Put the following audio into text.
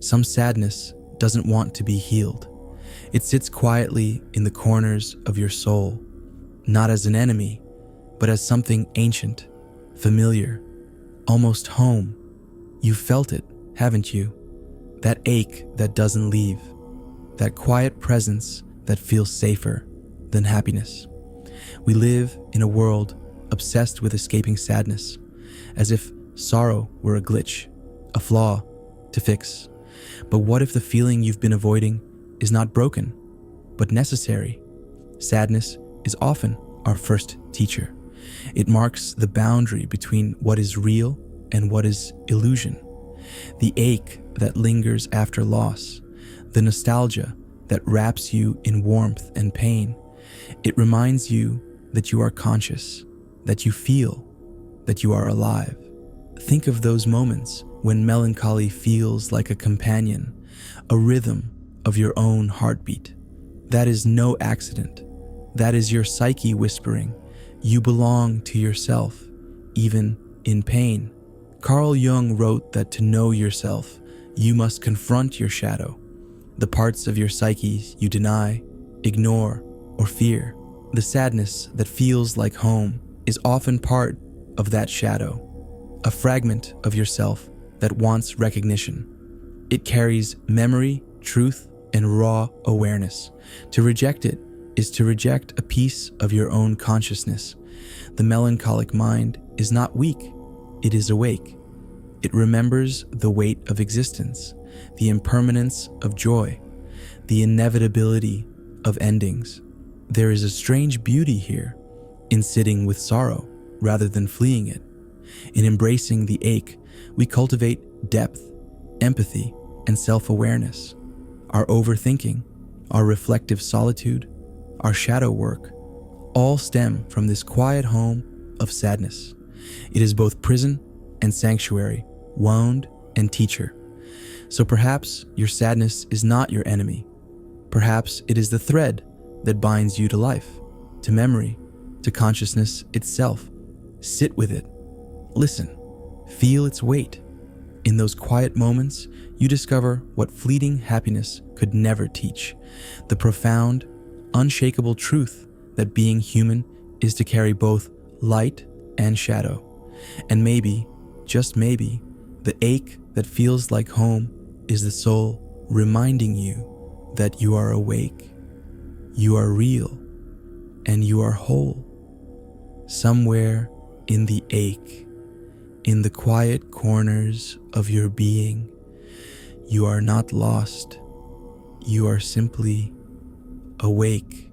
Some sadness doesn't want to be healed. It sits quietly in the corners of your soul, not as an enemy, but as something ancient, familiar, almost home. You've felt it, haven't you? That ache that doesn't leave, that quiet presence that feels safer than happiness. We live in a world obsessed with escaping sadness, as if sorrow were a glitch, a flaw to fix. But what if the feeling you've been avoiding is not broken, but necessary? Sadness is often our first teacher. It marks the boundary between what is real and what is illusion. The ache that lingers after loss, the nostalgia that wraps you in warmth and pain. It reminds you that you are conscious, that you feel, that you are alive. Think of those moments when melancholy feels like a companion, a rhythm of your own heartbeat. That is no accident. That is your psyche whispering, you belong to yourself, even in pain. Carl Jung wrote that to know yourself, you must confront your shadow, the parts of your psyche you deny, ignore, or fear. The sadness that feels like home is often part of that shadow, a fragment of yourself that wants recognition. It carries memory, truth, and raw awareness. To reject it is to reject a piece of your own consciousness. The melancholic mind is not weak, it is awake. It remembers the weight of existence, the impermanence of joy, the inevitability of endings. There is a strange beauty here in sitting with sorrow rather than fleeing it. In embracing the ache, we cultivate depth, empathy, and self-awareness. Our overthinking, our reflective solitude, our shadow work, all stem from this quiet home of sadness. It is both prison and sanctuary, wound and teacher. So perhaps your sadness is not your enemy. Perhaps it is the thread that binds you to life, to memory, to consciousness itself. Sit with it. Listen. Feel its weight. In those quiet moments, you discover what fleeting happiness could never teach. The profound, unshakable truth that being human is to carry both light and shadow. And maybe, just maybe, the ache that feels like home is the soul reminding you that you are awake, you are real, and you are whole. Somewhere in the ache, in the quiet corners of your being, you are not lost. You are simply awake.